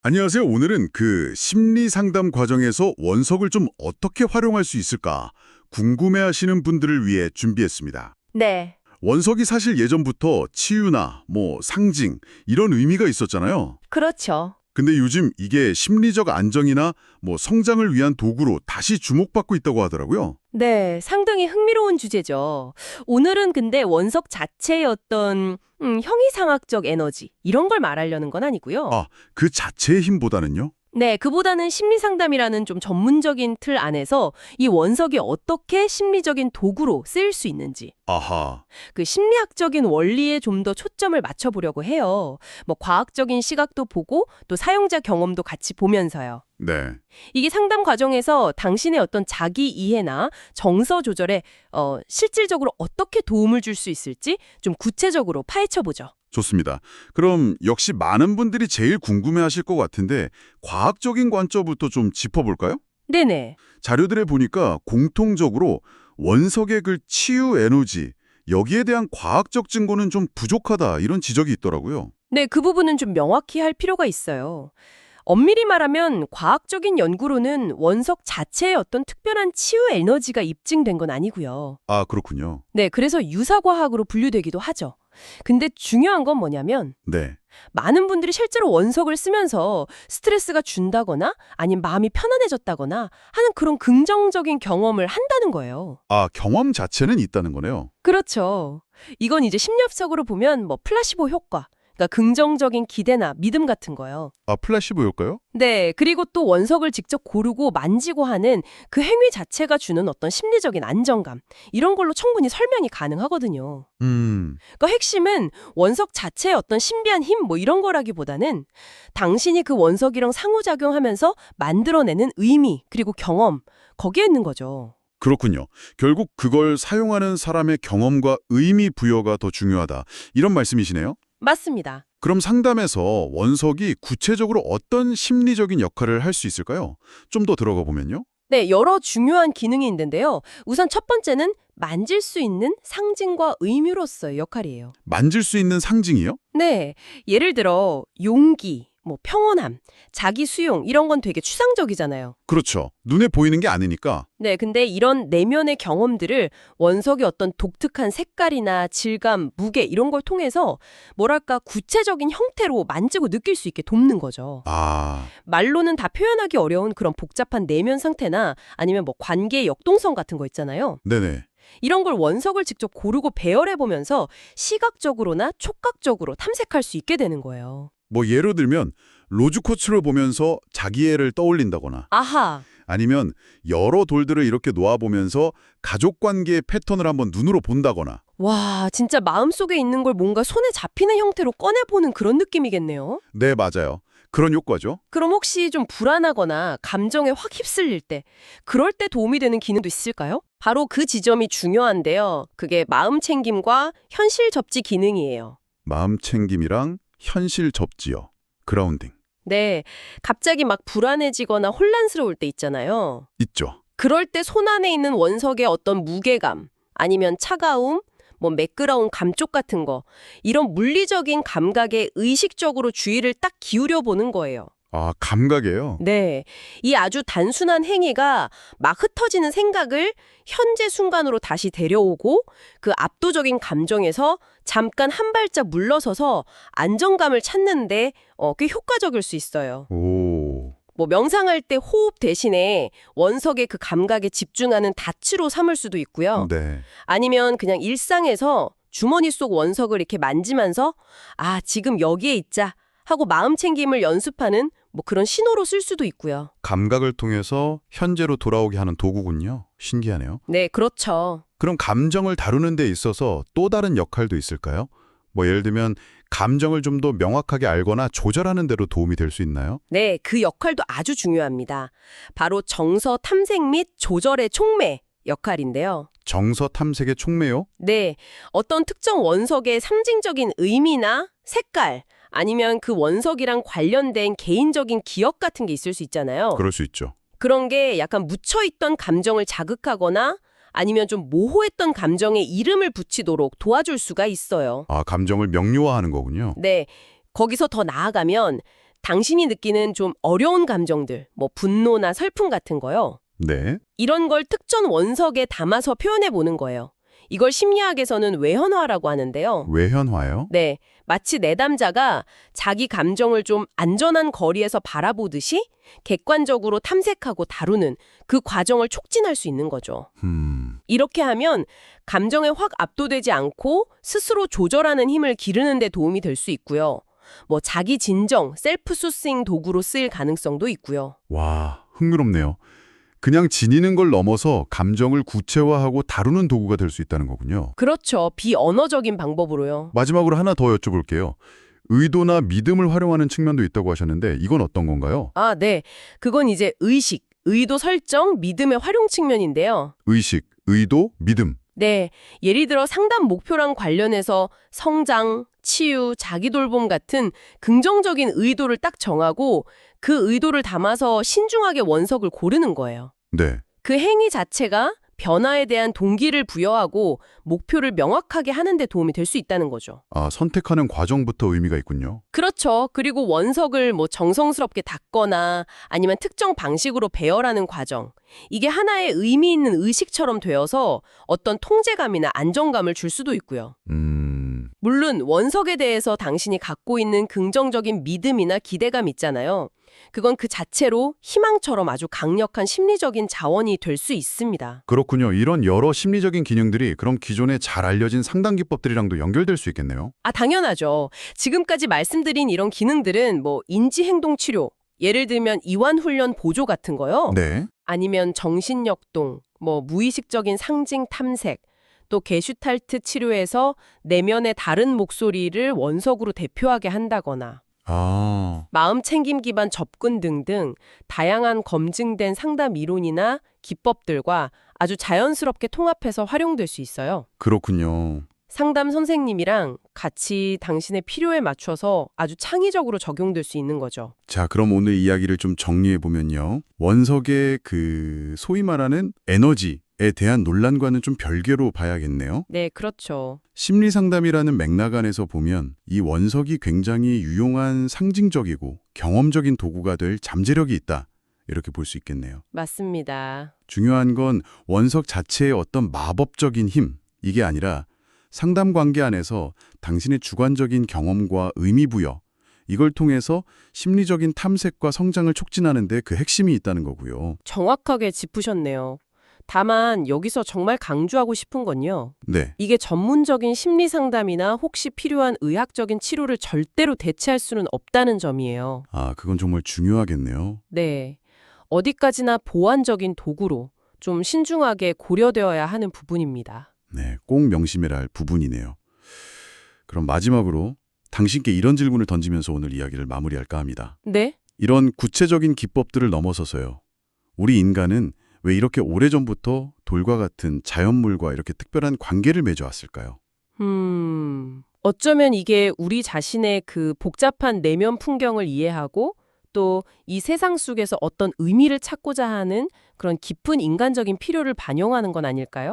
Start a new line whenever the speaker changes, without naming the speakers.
안녕하세요. 오늘은 그 심리 상담 과정에서 원석을 좀 어떻게 활용할 수 있을까 궁금해하시는 분들을 위해 준비했습니다.
네,
원석이 사실 예전부터 치유나 상징 이런 의미가 있었잖아요.
그렇죠.
근데 요즘 이게 심리적 안정이나 성장을 위한 도구로 다시 주목받고 있다고 하더라고요.
네, 상당히 흥미로운 주제죠. 오늘은 근데 원석 자체의 어떤 형이상학적 에너지 이런 걸 말하려는 건 아니고요.
아, 그 자체의 힘보다는요?
네, 그보다는 심리상담이라는 좀 전문적인 틀 안에서 이 원석이 어떻게 심리적인 도구로 쓰일 수 있는지
아하,
그 심리학적인 원리에 좀 더 초점을 맞춰보려고 해요. 과학적인 시각도 보고 또 사용자 경험도 같이 보면서요.
네.
이게 상담 과정에서 당신의 어떤 자기 이해나 정서 조절에 실질적으로 어떻게 도움을 줄 수 있을지 좀 구체적으로 파헤쳐보죠.
좋습니다. 그럼 역시 많은 분들이 제일 궁금해하실 것 같은데 과학적인 관점부터 좀 짚어볼까요?
네네.
자료들에 보니까 공통적으로 원석의 그 치유 에너지, 여기에 대한 과학적 증거는 좀 부족하다 이런 지적이 있더라고요.
네, 그 부분은 좀 명확히 할 필요가 있어요. 엄밀히 말하면 과학적인 연구로는 원석 자체의 어떤 특별한 치유 에너지가 입증된 건 아니고요.
아, 그렇군요.
네, 그래서 유사과학으로 분류되기도 하죠. 근데 중요한 건 뭐냐면
네.
많은 분들이 실제로 원석을 쓰면서 스트레스가 준다거나 아니면 마음이 편안해졌다거나 하는 그런 긍정적인 경험을 한다는 거예요.
아, 경험 자체는 있다는 거네요.
그렇죠. 이건 이제 심리학적으로 보면 플라시보 효과, 그러니까 긍정적인 기대나 믿음 같은 거요.
아, 플라시보일까요?
네, 그리고 또 원석을 직접 고르고 만지고 하는 그 행위 자체가 주는 어떤 심리적인 안정감, 이런 걸로 충분히 설명이 가능하거든요. 그러니까 핵심은 원석 자체의 어떤 신비한 힘 이런 거라기보다는 당신이 그 원석이랑 상호작용하면서 만들어내는 의미 그리고 경험 거기에 있는 거죠.
그렇군요. 결국 그걸 사용하는 사람의 경험과 의미 부여가 더 중요하다. 이런 말씀이시네요.
맞습니다.
그럼 상담에서 원석이 구체적으로 어떤 심리적인 역할을 할 수 있을까요? 좀 더 들어가 보면요.
네, 여러 중요한 기능이 있는데요. 우선 첫 번째는 만질 수 있는 상징과 의미로서의 역할이에요.
만질 수 있는 상징이요?
네, 예를 들어 용기, 평온함, 자기 수용 이런 건 되게 추상적이잖아요.
그렇죠. 눈에 보이는 게 아니니까.
네, 근데 이런 내면의 경험들을 원석의 어떤 독특한 색깔이나 질감, 무게 이런 걸 통해서 뭐랄까 구체적인 형태로 만지고 느낄 수 있게 돕는 거죠.
아,
말로는 다 표현하기 어려운 그런 복잡한 내면 상태나 아니면 관계의 역동성 같은 거 있잖아요.
네네.
이런 걸 원석을 직접 고르고 배열해 보면서 시각적으로나 촉각적으로 탐색할 수 있게 되는 거예요.
예로 들면 로즈쿼츠를 보면서 자기애를 떠올린다거나
아하.
아니면 여러 돌들을 이렇게 놓아보면서 가족관계의 패턴을 한번 눈으로 본다거나.
와, 진짜 마음속에 있는 걸 뭔가 손에 잡히는 형태로 꺼내보는 그런 느낌이겠네요.
네, 맞아요. 그런 효과죠.
그럼 혹시 좀 불안하거나 감정에 확 휩쓸릴 때, 그럴 때 도움이 되는 기능도 있을까요? 바로 그 지점이 중요한데요. 그게 마음 챙김과 현실 접지 기능이에요.
마음 챙김이랑 현실 접지요. 그라운딩.
네, 갑자기 막 불안해지거나 혼란스러울 때 있잖아요.
있죠.
그럴 때 손 안에 있는 원석의 어떤 무게감, 아니면 차가움, 매끄러운 감쪽 같은 거, 이런 물리적인 감각에 의식적으로 주의를 딱 기울여 보는 거예요.
아, 감각이에요.
네, 이 아주 단순한 행위가 막 흩어지는 생각을 현재 순간으로 다시 데려오고 그 압도적인 감정에서 잠깐 한 발짝 물러서서 안정감을 찾는데 꽤 효과적일 수 있어요.
오,
명상할 때 호흡 대신에 원석의 그 감각에 집중하는 다치로 삼을 수도 있고요.
네.
아니면 그냥 일상에서 주머니 속 원석을 이렇게 만지면서 아, 지금 여기에 있자 하고 마음 챙김을 연습하는 그런 신호로 쓸 수도 있고요.
감각을 통해서 현재로 돌아오게 하는 도구군요. 신기하네요.
네, 그렇죠.
그럼 감정을 다루는 데 있어서 또 다른 역할도 있을까요? 예를 들면 감정을 좀 더 명확하게 알거나 조절하는 데로 도움이 될 수 있나요?
네, 그 역할도 아주 중요합니다. 바로 정서 탐색 및 조절의 촉매 역할인데요.
정서 탐색의 촉매요?
네, 어떤 특정 원석의 상징적인 의미나 색깔, 아니면 그 원석이랑 관련된 개인적인 기억 같은 게 있을 수 있잖아요.
그럴 수 있죠.
그런 게 약간 묻혀있던 감정을 자극하거나 아니면 좀 모호했던 감정에 이름을 붙이도록 도와줄 수가 있어요.
아, 감정을 명료화하는 거군요.
네, 거기서 더 나아가면 당신이 느끼는 좀 어려운 감정들, 뭐 분노나 슬픔 같은 거요.
네.
이런 걸 특정 원석에 담아서 표현해 보는 거예요. 이걸 심리학에서는 외현화라고 하는데요.
외현화요?
네, 마치 내담자가 자기 감정을 좀 안전한 거리에서 바라보듯이 객관적으로 탐색하고 다루는 그 과정을 촉진할 수 있는 거죠. 이렇게 하면 감정에 확 압도되지 않고 스스로 조절하는 힘을 기르는 데 도움이 될 수 있고요. 뭐 자기 진정, 셀프 소싱 도구로 쓰일 가능성도 있고요.
와, 흥미롭네요. 그냥 지니는 걸 넘어서 감정을 구체화하고 다루는 도구가 될 수 있다는 거군요.
그렇죠. 비언어적인 방법으로요.
마지막으로 하나 더 여쭤볼게요. 의도나 믿음을 활용하는 측면도 있다고 하셨는데 이건 어떤 건가요?
아, 네. 그건 이제 의식, 의도 설정, 믿음의 활용 측면인데요.
의식, 의도, 믿음.
네. 예를 들어 상담 목표랑 관련해서 성장, 치유, 자기돌봄 같은 긍정적인 의도를 딱 정하고 그 의도를 담아서 신중하게 원석을 고르는 거예요.
네.
그 행위 자체가 변화에 대한 동기를 부여하고 목표를 명확하게 하는 데 도움이 될 수 있다는 거죠.
아, 선택하는 과정부터 의미가 있군요.
그렇죠. 그리고 원석을 뭐 정성스럽게 닦거나 아니면 특정 방식으로 배열하는 과정. 이게 하나의 의미 있는 의식처럼 되어서 어떤 통제감이나 안정감을 줄 수도 있고요. 물론 원석에 대해서 당신이 갖고 있는 긍정적인 믿음이나 기대감 있잖아요. 그건 그 자체로 희망처럼 아주 강력한 심리적인 자원이 될 수 있습니다.
그렇군요. 이런 여러 심리적인 기능들이 그럼 기존에 잘 알려진 상담 기법들이랑도 연결될 수 있겠네요.
아, 당연하죠. 지금까지 말씀드린 이런 기능들은 뭐 인지행동치료, 예를 들면 이완훈련 보조 같은 거요.
네.
아니면 정신역동, 뭐 무의식적인 상징 탐색, 또 게슈탈트 치료에서 내면의 다른 목소리를 원석으로 대표하게 한다거나
아,
마음 챙김 기반 접근 등등 다양한 검증된 상담 이론이나 기법들과 아주 자연스럽게 통합해서 활용될 수 있어요.
그렇군요.
상담 선생님이랑 같이 당신의 필요에 맞춰서 아주 창의적으로 적용될 수 있는 거죠.
자, 그럼 오늘 이야기를 좀 정리해보면요. 원석의 소위 말하는 에너지에 대한 논란과는 좀 별개로 봐야겠네요.
네, 그렇죠.
심리상담이라는 맥락 안에서 보면 이 원석이 굉장히 유용한 상징적이고 경험적인 도구가 될 잠재력이 있다. 이렇게 볼 수 있겠네요.
맞습니다.
중요한 건 원석 자체의 어떤 마법적인 힘, 이게 아니라 상담 관계 안에서 당신의 주관적인 경험과 의미 부여, 이걸 통해서 심리적인 탐색과 성장을 촉진하는 데 그 핵심이 있다는 거고요.
정확하게 짚으셨네요. 다만 여기서 정말 강조하고 싶은 건요.
네,
이게 전문적인 심리 상담이나 혹시 필요한 의학적인 치료를 절대로 대체할 수는 없다는 점이에요.
아, 그건 정말 중요하겠네요.
네. 어디까지나 보완적인 도구로 좀 신중하게 고려되어야 하는 부분입니다.
네, 꼭 명심해야 할 부분이네요. 그럼 마지막으로 당신께 이런 질문을 던지면서 오늘 이야기를 마무리할까 합니다.
네?
이런 구체적인 기법들을 넘어서서요. 우리 인간은 왜 이렇게 오래전부터 돌과 같은 자연물과 이렇게 특별한 관계를 맺어왔을까요?
어쩌면 이게 우리 자신의 그 복잡한 내면 풍경을 이해하고 또 이 세상 속에서 어떤 의미를 찾고자 하는 그런 깊은 인간적인 필요를 반영하는 건 아닐까요?